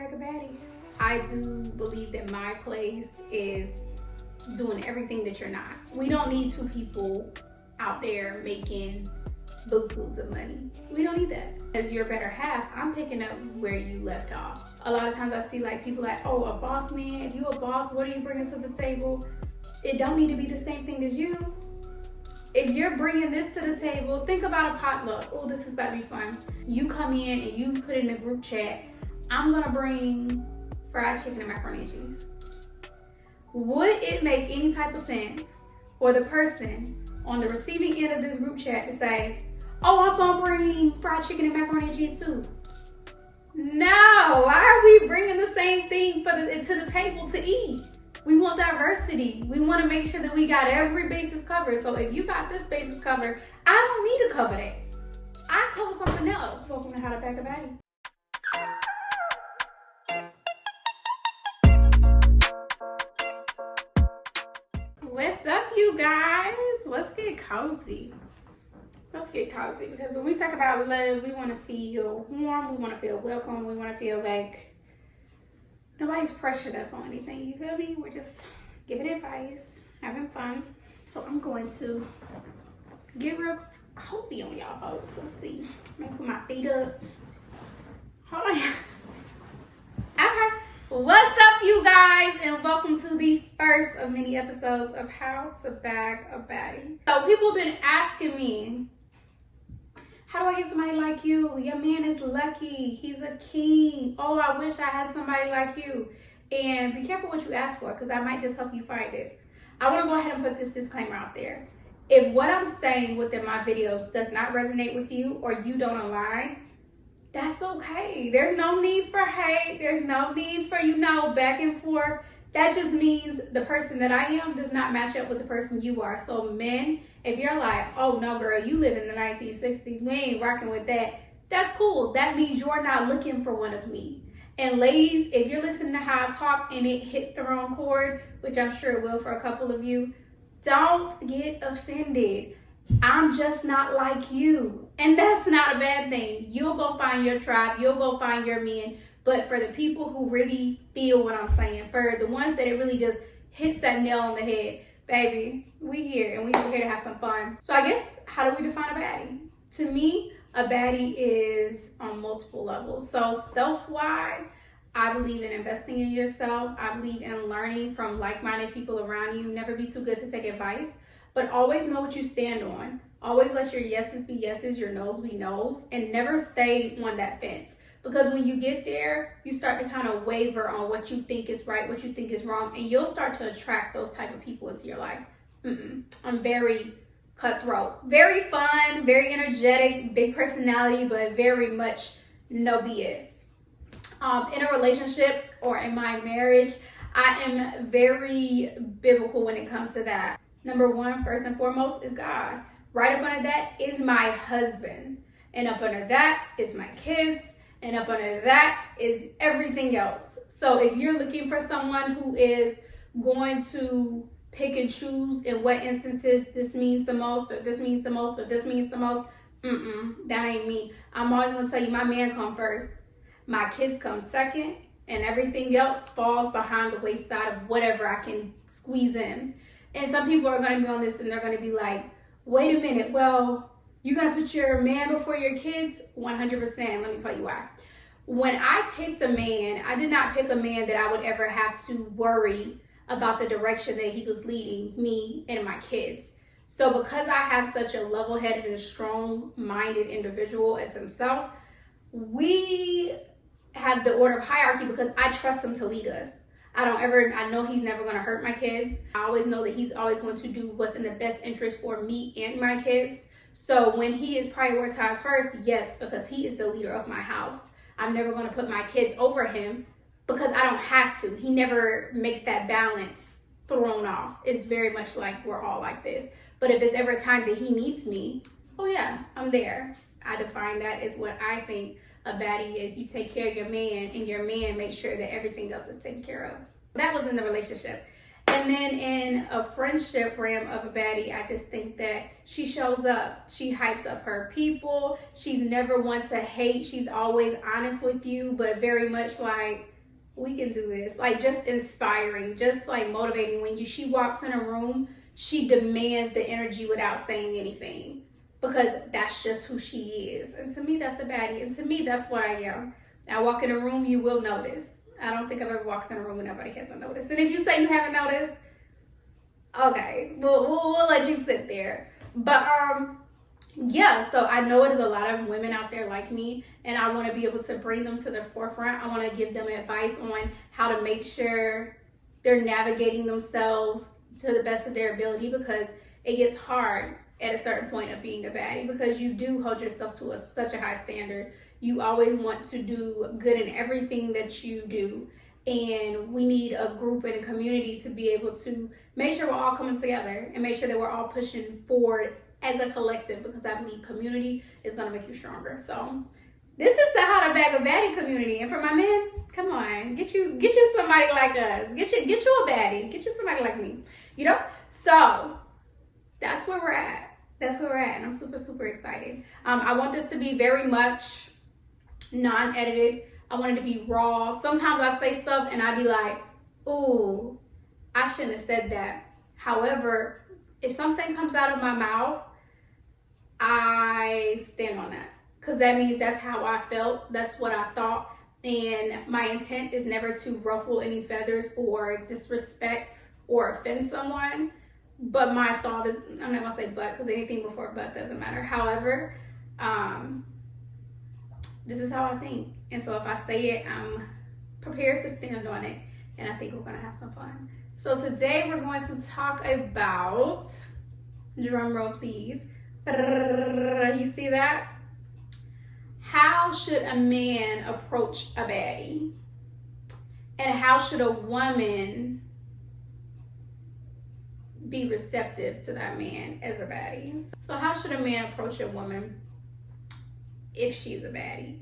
Bag A Baddie. I do believe that my place is doing everything that you're not. We don't need two people out there making bukus of money. We don't need that. As your better half, I'm picking up where you left off. A lot of times I see like people like, oh, a boss man, if you a boss, what are you bringing to the table? It don't need to be the same thing as you. If you're bringing this to the table, think about a potluck. Oh, this is about to be fun. You come in and you put in a group chat, I'm gonna bring fried chicken and macaroni and cheese. Would it make any type of sense for the person on the receiving end of this group chat to say, oh, I'm gonna bring fried chicken and macaroni and cheese too? No, why are we bringing the same thing to the table to eat? We want diversity. We want to make sure that we got every basis covered. So if you got this basis covered, I don't need to cover that. I cover something else. Welcome to How to Bag A Baddie. What's up, you guys? Let's get cozy. Because when we talk about love, we want to feel warm, we want to feel welcome, we want to feel like nobody's pressured us on anything, you feel me? We're just giving advice, having fun. So I'm going to get real cozy on y'all folks. Let's see. I'm gonna put my feet up. Hold on. Okay. What's up, you guys? And welcome to the first of many episodes of How to Bag A Baddie. So people have been asking me, how do I get somebody like you? Your man is lucky. He's a king. Oh, I wish I had somebody like you. And be careful what you ask for, because I might just help you find it. I want to go ahead and put this disclaimer out there. If what I'm saying within my videos does not resonate with you or you don't align, that's okay. There's no need for hate. There's no need for, back and forth. That just means the person that I am does not match up with the person you are. So men, if you're like, oh no girl, you live in the 1960s, we ain't rocking with that, that's cool. That means you're not looking for one of me. And ladies, if you're listening to how I talk and it hits the wrong chord, which I'm sure it will for a couple of you, don't get offended. I'm just not like you. And that's not a bad thing. You'll go find your tribe, you'll go find your men. But for the people who really feel what I'm saying, for the ones that it really just hits that nail on the head, baby, we here and we're here to have some fun. So I guess, how do we define a baddie? To me, a baddie is on multiple levels. So self-wise, I believe in investing in yourself. I believe in learning from like-minded people around you. Never be too good to take advice, but always know what you stand on. Always let your yeses be yeses, your noes be noes, and never stay on that fence. Because when you get there, you start to kind of waver on what you think is right, what you think is wrong, and you'll start to attract those type of people into your life. I'm very cutthroat, very fun, very energetic, big personality, but very much no BS. In a relationship or in my marriage, I am very biblical when it comes to that. Number one, first and foremost, is God. Right up under that is my husband. And up under that is my kids. And up under that is everything else. So if you're looking for someone who is going to pick and choose in what instances this means the most, or this means the most, or this means the most, that ain't me. I'm always going to tell you, my man come first. My kids come second. And everything else falls behind the wayside of whatever I can squeeze in. And some people are going to be on this and they're going to be like, wait a minute, well, you're going to put your man before your kids? 100%. Let me tell you why. When I picked a man, I did not pick a man that I would ever have to worry about the direction that he was leading me and my kids. So because I have such a level-headed and strong-minded individual as himself, we have the order of hierarchy because I trust him to lead us. I know he's never going to hurt my kids. I always know that he's always going to do what's in the best interest for me and my kids. So when he is prioritized first, yes, because he is the leader of my house. I'm never going to put my kids over him because I don't have to. He never makes that balance thrown off. It's very much like we're all like this. But if it's ever a time that he needs me, oh yeah, I'm there. I define that as what I think a baddie is. You take care of your man and your man makes sure that everything else is taken care of. That was in the relationship. And then in a friendship realm of a baddie, I just think that she shows up. She hypes up her people. She's never one to hate. She's always honest with you, but very much like, We can do this. Like, just inspiring, just like motivating. When she walks in a room, she demands the energy without saying anything, because that's just who she is. And to me, that's a baddie. And to me, that's what I am. I walk in a room, you will notice. I don't think I've ever walked in a room and nobody hasn't noticed. And if you say you haven't noticed, okay, we'll let you sit there. But yeah, so I know there's a lot of women out there like me, and I want to be able to bring them to the forefront. I want to give them advice on how to make sure they're navigating themselves to the best of their ability, because it gets hard at a certain point of being a baddie, because you do hold yourself to such a high standard. You always want to do good in everything that you do, and we need a group and a community to be able to make sure we're all coming together and make sure that we're all pushing forward as a collective, because I believe community is going to make you stronger. So this is the How to Bag A Baddie community. And for my men, come on, get you somebody like us. Get you a baddie. Get you somebody like me. You know? So that's where we're at. That's where we're at. And I'm super, super excited. I want this to be very much non-edited. I want it to be raw. Sometimes I say stuff and I be like, ooh, I shouldn't have said that. However, if something comes out of my mouth, I stand on that, because that means that's how I felt. That's what I thought. And my intent is never to ruffle any feathers or disrespect or offend someone. But my thought is, I'm not going to say but, because anything before but doesn't matter. However, this is how I think. And so if I say it, I'm prepared to stand on it. And I think we're going to have some fun. So today we're going to talk about, drum roll please, you see that? How should a man approach a baddie? And how should a woman be receptive to that man as a baddie? So how should a man approach a woman if she's a baddie?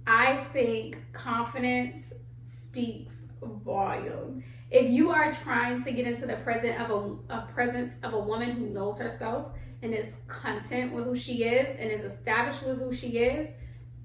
I think confidence speaks volume. If you are trying to get into the presence of a woman who knows herself and is content with who she is and is established with who she is,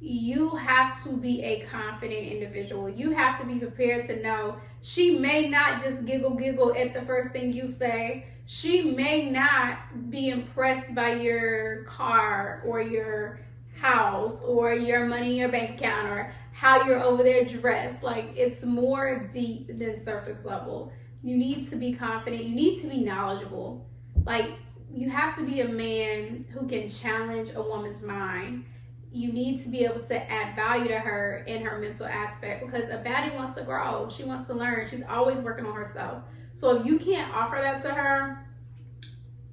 you have to be a confident individual. You have to be prepared to know she may not just giggle at the first thing you say. She may not be impressed by your car or your house or your money in your bank account or how you're over there dressed. Like, it's more deep than surface level. You need to be confident. You need to be knowledgeable. Like, you have to be a man who can challenge a woman's mind. You need to be able to add value to her in her mental aspect, because a baddie wants to grow. She wants to learn. She's always working on herself. So if you can't offer that to her,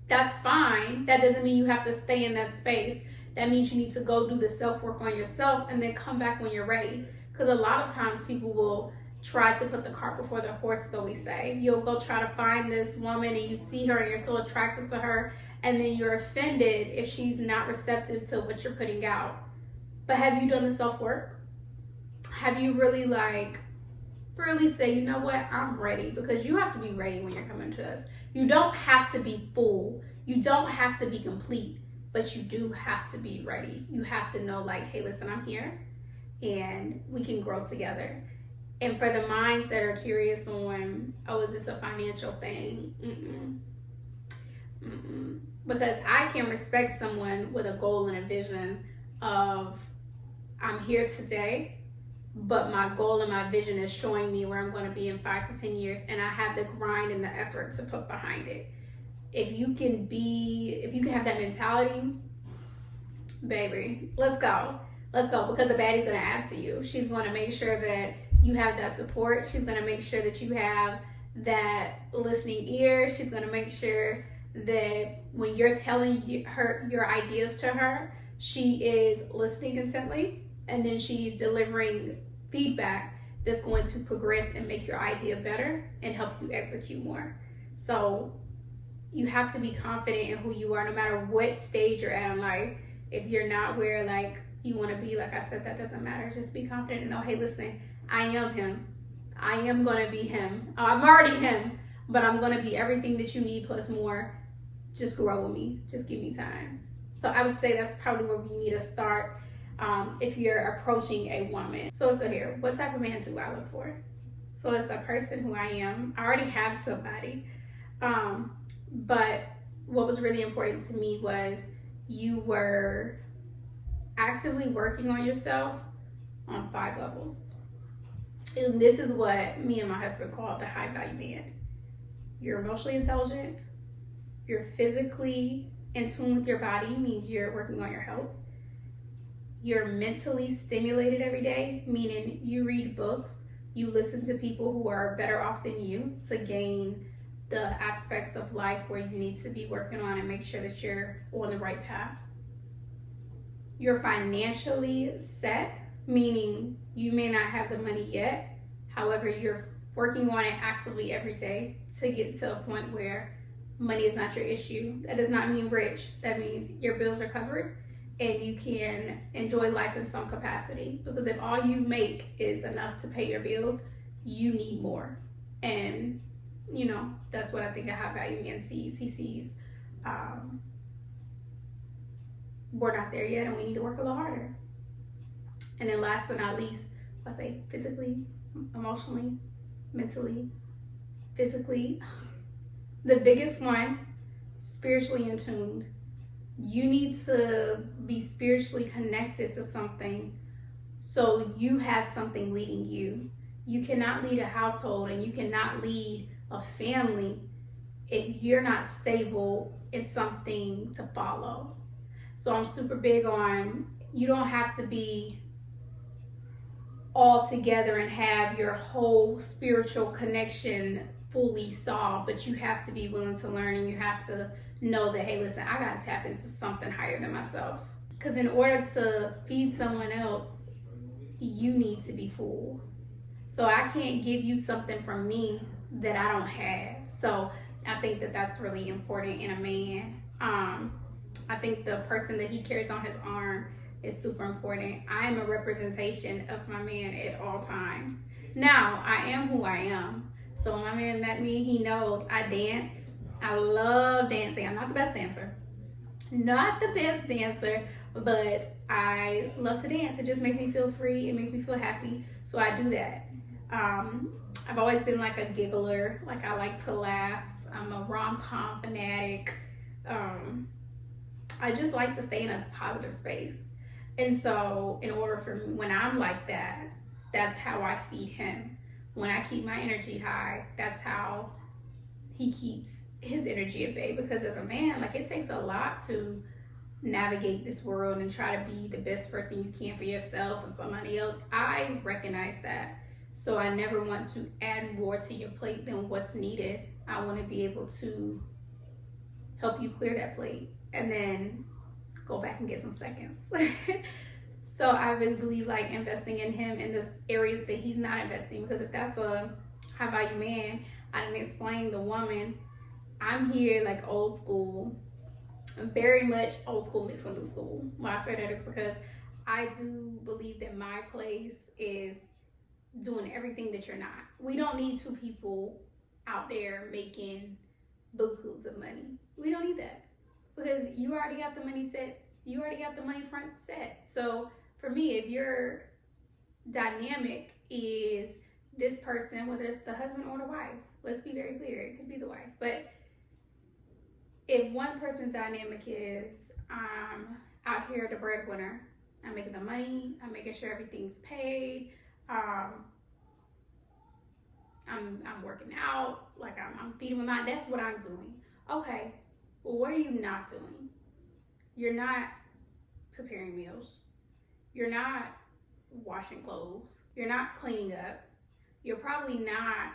that's fine. That doesn't mean you have to stay in that space. That means you need to go do the self-work on yourself and then come back when you're ready. Because a lot of times people will try to put the cart before the horse, so we say. You'll go try to find this woman and you see her and you're so attracted to her, and then you're offended if she's not receptive to what you're putting out. But have you done the self-work? Have you really say, you know what, I'm ready? Because you have to be ready when you're coming to us. You don't have to be full. You don't have to be complete. But you do have to be ready. You have to know, like, hey, listen, I'm here and we can grow together. And for the minds that are curious on, oh, is this a financial thing? Because I can respect someone with a goal and a vision of, I'm here today, but my goal and my vision is showing me where I'm going to be in 5 to 10 years, and I have the grind and the effort to put behind it. If you can have that mentality, baby, let's go. Because the baddie's going to add to you. She's going to make sure that you have that support. She's going to make sure that you have that listening ear. She's going to make sure that when you're telling her your ideas to her, she is listening intently, and then she's delivering feedback that's going to progress and make your idea better and help you execute more. So you have to be confident in who you are, no matter what stage you're at in life. If you're not where you want to be, like I said, that doesn't matter. Just be confident and know, hey, listen, I am him. I am going to be him. I'm already him, but I'm going to be everything that you need plus more. Just grow with me. Just give me time. So I would say that's probably where we need to start. if you're approaching a woman. So let's go here. What type of man do I look for? So as the person who I am, I already have somebody. But what was really important to me was you were actively working on yourself on 5 levels. And this is what me and my husband call the high value man. You're emotionally intelligent. You're physically in tune with your body, means you're working on your health. You're mentally stimulated every day, meaning you read books, you listen to people who are better off than you to gain the aspects of life where you need to be working on and make sure that you're on the right path. You're financially set, meaning you may not have the money yet. However, you're working on it actively every day to get to a point where money is not your issue. That does not mean rich. That means your bills are covered and you can enjoy life in some capacity. Because if all you make is enough to pay your bills, you need more. And, you know, that's what I think a high value man sees. He sees, we're not there yet and we need to work a little harder. And then last but not least, I say physically, emotionally, mentally, physically. The biggest one, spiritually in tune. You need to be spiritually connected to something so you have something leading you. You cannot lead a household and you cannot lead a family if you're not stable in something to follow. So I'm super big on, you don't have to be all together and have your whole spiritual connection fully solved, but you have to be willing to learn and you have to know that, hey, listen, I gotta tap into something higher than myself. Because in order to feed someone else, you need to be full. So I can't give you something from me that I don't have. So I think that that's really important in a man. I think the person that he carries on his arm is super important. I am a representation of my man at all times. Now, I am who I am. So when my man met me, he knows I dance. I love dancing. I'm not the best dancer. Not the best dancer, but I love to dance. It just makes me feel free. It makes me feel happy. So I do that. I've always been like a giggler. Like I like to laugh. I'm a rom-com fanatic. I just like to stay in a positive space. And so in order for me, when I'm like that, that's how I feed him. When I keep my energy high, that's how he keeps his energy at bay. Because as a man, like it takes a lot to navigate this world and try to be the best person you can for yourself and somebody else. I recognize that. So I never want to add more to your plate than what's needed. I want to be able to help you clear that plate and then go back and get some seconds. So I really believe like investing in him in the areas that he's not investing, because if that's a high value man, I didn't explain the woman. I'm here like old school, very much old school mixed with new school. Why I say that is because I do believe that my place is doing everything that you're not. We don't need 2 people out there making bukus of money. We don't need that, because you already got the money set. You already got the money front set. So for me, if your dynamic is this person, whether it's the husband or the wife, let's be very clear, it could be the wife. But if one person's dynamic is, I'm out here the breadwinner, I'm making the money, I'm making sure everything's paid, I'm working out, like I'm feeding my mind, that's what I'm doing. Okay, well, what are you not doing? You're not preparing meals. You're not washing clothes. You're not cleaning up. You're probably not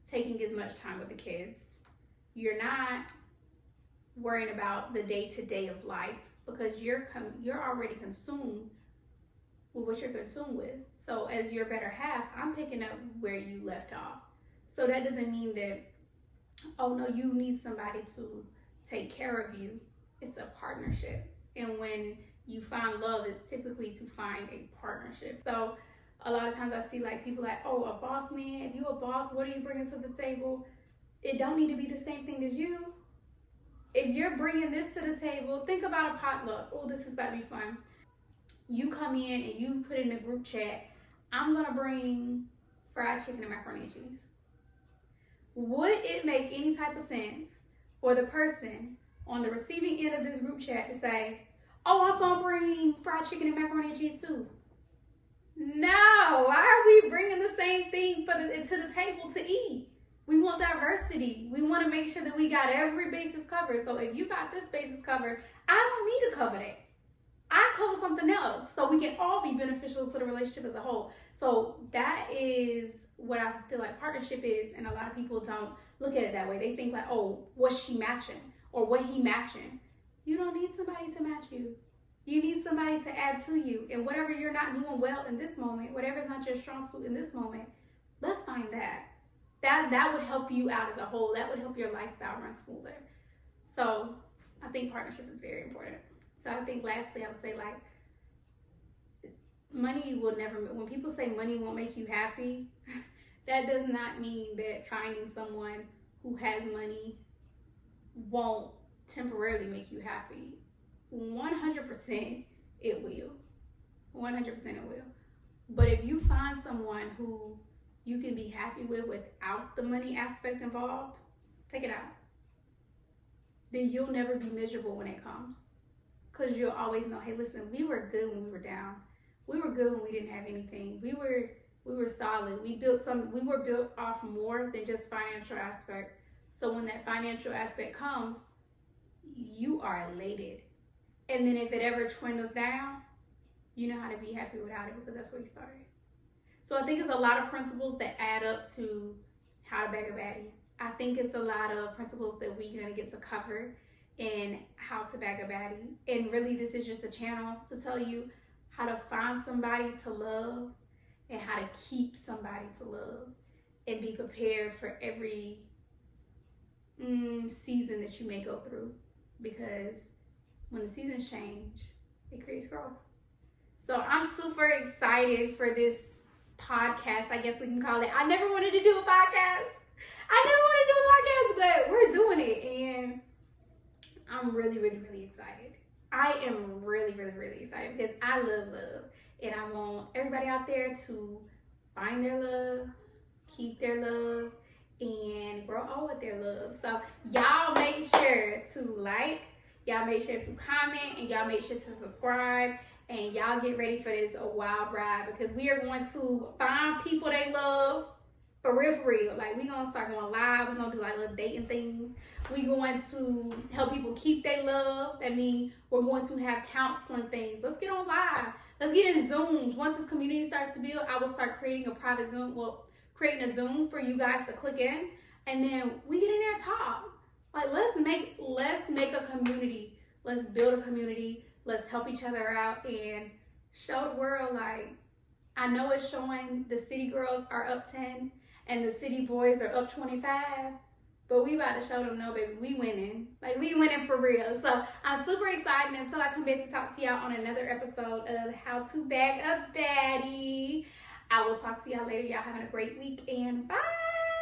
taking as much time with the kids. You're not worrying about the day-to-day of life, because you're already consumed with what you're consumed with. So as your better half, I'm picking up where you left off. So that doesn't mean that, oh no, you need somebody to take care of you. It's a partnership. And when you find love, it's typically to find a partnership. So a lot of times I see like people like, oh, a boss man, if you a boss, what are you bringing to the table? It don't need to be the same thing as you. If you're bringing this to the table, think about a potluck. Oh, this is about to be fun. you come in and you put in the group chat, I'm going to bring fried chicken and macaroni and cheese. Would it make any type of sense for the person on the receiving end of this group chat to say, oh, I'm going to bring fried chicken and macaroni and cheese too? No. Why are we bringing the same thing to the table to eat? We want diversity. We want to make sure that we got every basis covered. So if you got this basis covered, I don't need to cover that. I cover something else so we can all be beneficial to the relationship as a whole. So that is what I feel like partnership is, and a lot of people don't look at it that way. They think like, oh, what's she matching or what he matching? You don't need somebody to match you. You need somebody to add to you. And whatever you're not doing well in this moment, whatever's not your strong suit in this moment, let's find that. That would help you out as a whole. That would help your lifestyle run smoother. So I think partnership is very important. So I think lastly, I would say like, money will never, when people say money won't make you happy, that does not mean that finding someone who has money won't temporarily make you happy. 100% it will. 100% it will. But if you find someone who you can be happy with without the money aspect involved, take it out. Then you'll never be miserable when it comes. Because you'll always know, hey, listen, we were good when we were down. We were good when we didn't have anything. We were solid. We were built off more than just financial aspect. So when that financial aspect comes, you are elated. And then if it ever dwindles down, you know how to be happy without it because that's where you started. So I think it's a lot of principles that add up to how to bag a baddie. I think it's a lot of principles that we're going to get to cover in how to bag a baddie. And really, this is just a channel to tell you how to find somebody to love and how to keep somebody to love and be prepared for every season that you may go through. Because when the seasons change, it creates growth. So I'm super excited for this podcast, I guess we can call it. I never wanted to do a podcast. But we're doing it. And I'm really, really, really excited. I am really, really, really excited because I love love. And I want everybody out there to find their love, keep their love, and grow old with their love. So y'all make sure to like, y'all make sure to comment, and y'all make sure to subscribe. And y'all get ready for this wild ride because we are going to find people they love for real. Like, we're going to start going live. We're going to do like little dating things. We're going to help people keep their love. That means we're going to have counseling things. Let's get on live. Let's get in Zooms. Once this community starts to build, I will start creating a private Zoom. Well, creating a Zoom for you guys to click in. And then we get in there and talk. Like, let's make a community. Let's build a community. Let's help each other out and show the world, like, I know it's showing the city girls are up 10 and the city boys are up 25, but we about to show them, no, baby, we winning. Like, we winning for real. So I'm super excited. Until I come back to talk to y'all on another episode of How to Bag a Baddie, I will talk to y'all later. Y'all having a great week, and bye.